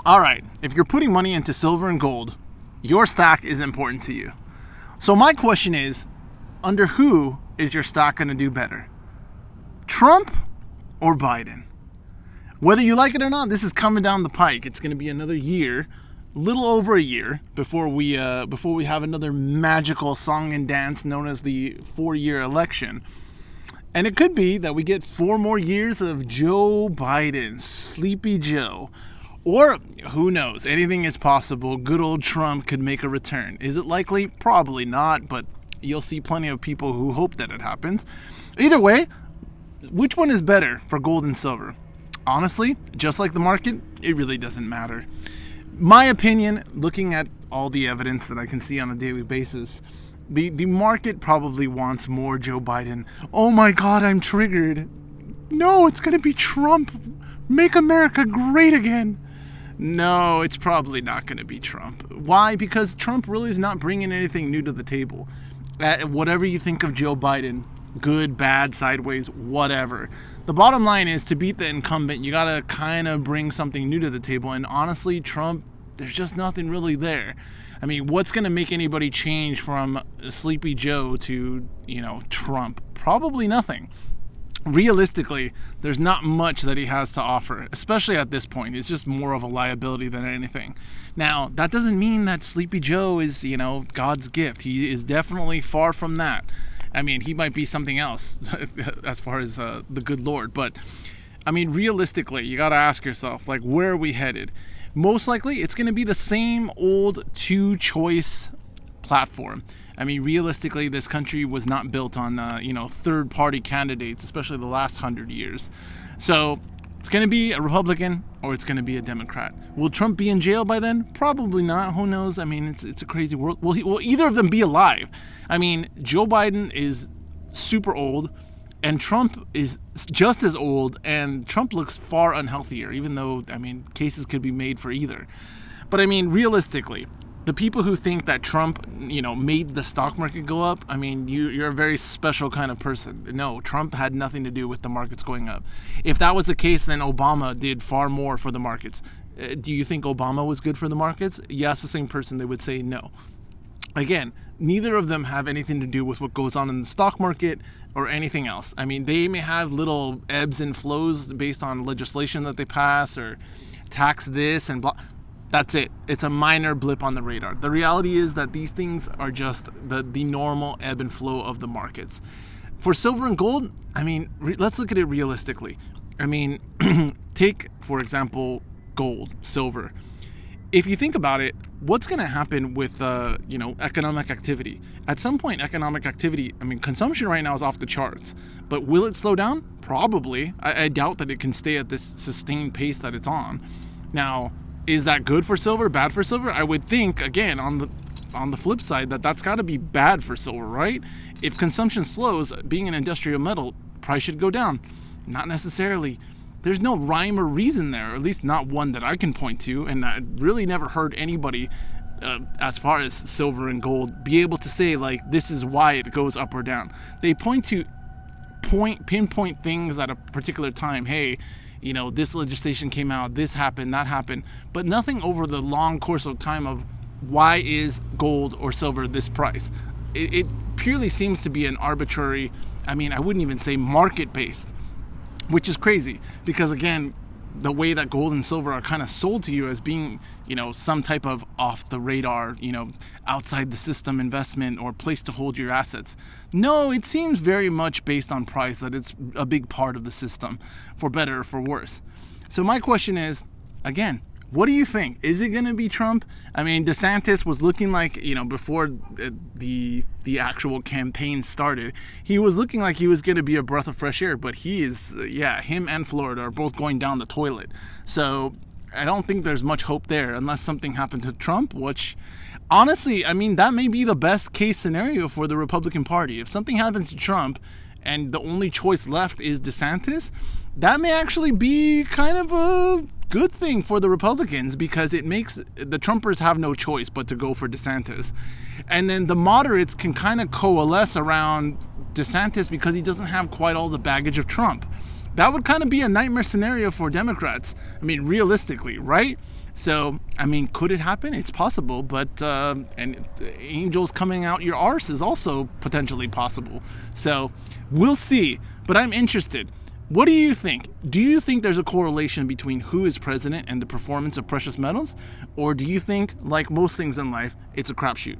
All right, if you're putting money into silver and gold, your stock is important to you. So my question is, under who is your stock going to do better? Trump or Biden? Whether you like it or not, this is coming down the pike. It's going to be another year, little over a year, before we have another magical song and dance known as the 4-year election. And it could be that we get 4 more years of Joe Biden, Sleepy Joe. Or, who knows, anything is possible. Good old Trump could make a return. Is it likely? Probably not, but you'll see plenty of people who hope that it happens. Either way, which one is better for gold and silver? Honestly, just like the market, it really doesn't matter. My opinion, looking at all the evidence that I can see on a daily basis, the market probably wants more Joe Biden. Oh my God, I'm triggered. No, it's going to be Trump. Make America great again. No, it's probably not going to be Trump. Why? Because Trump really is not bringing anything new to the table. Whatever you think of Joe Biden, good, bad, sideways, whatever. The bottom line is, to beat the incumbent, you got to kind of bring something new to the table. And honestly, Trump, there's just nothing really there. I mean, what's going to make anybody change from Sleepy Joe to, Trump? Probably nothing. Realistically, there's not much that he has to offer, especially at this point. It's just more of a liability than anything. Now, that doesn't mean that Sleepy Joe is, God's gift. He is definitely far from that. I mean, he might be something else as far as the good Lord. But, I mean, realistically, you got to ask yourself, where are we headed? Most likely, it's going to be the same old two-choice platform. I mean, realistically, this country was not built on, third-party candidates, especially the last 100 years. So it's going to be a Republican or it's going to be a Democrat. Will Trump be in jail by then? Probably not. Who knows? I mean, it's a crazy world. Will either of them be alive? I mean, Joe Biden is super old and Trump is just as old, and Trump looks far unhealthier, even though, cases could be made for either. But, realistically, the people who think that Trump, made the stock market go up, you're a very special kind of person. No, Trump had nothing to do with the markets going up. If that was the case, then Obama did far more for the markets. Do you think Obama was good for the markets? Yes, the same person, they would say no. Again, neither of them have anything to do with what goes on in the stock market or anything else. They may have little ebbs and flows based on legislation that they pass or tax this and blah. That's it. It's a minor blip on the radar. The reality is that these things are just the normal ebb and flow of the markets. For silver and gold, let's look at it realistically. Take, for example, gold, silver. If you think about it, what's going to happen with, economic activity? At some point, economic activity, consumption right now is off the charts. But will it slow down? Probably. I doubt that it can stay at this sustained pace that it's on. Now, is that good for silver, bad for silver? I would think, again, on the flip side, that's got to be bad for silver, right? If consumption slows, being an industrial metal, price should go down. Not necessarily. There's no rhyme or reason there, or at least not one that I can point to, and I really never heard anybody, as far as silver and gold, be able to say, this is why it goes up or down. They point to pinpoint things at a particular time. Hey, this legislation came out, this happened, that happened, but nothing over the long course of time of why is gold or silver this price. It purely seems to be an arbitrary, I wouldn't even say market-based, which is crazy because, again, the way that gold and silver are kind of sold to you as being, some type of off the radar, outside the system investment or place to hold your assets. No, it seems very much based on price, that it's a big part of the system, for better or for worse. So my question is, again, what do you think? Is it going to be Trump? DeSantis was looking like, before the actual campaign started, he was looking like he was going to be a breath of fresh air, but he is, him and Florida are both going down the toilet. So I don't think there's much hope there unless something happened to Trump, which honestly, that may be the best case scenario for the Republican Party. If something happens to Trump and the only choice left is DeSantis, that may actually be kind of a good thing for the Republicans, because it makes the Trumpers have no choice but to go for DeSantis. And then the moderates can kind of coalesce around DeSantis because he doesn't have quite all the baggage of Trump. that would kind of be a nightmare scenario for Democrats. I mean, realistically, right? So, I mean, could it happen? It's possible, but and angels coming out your arse is also potentially possible. So, we'll see. But I'm interested. What do you think? Do you think there's a correlation between who is president and the performance of precious metals? Or do you think, like most things in life, it's a crapshoot?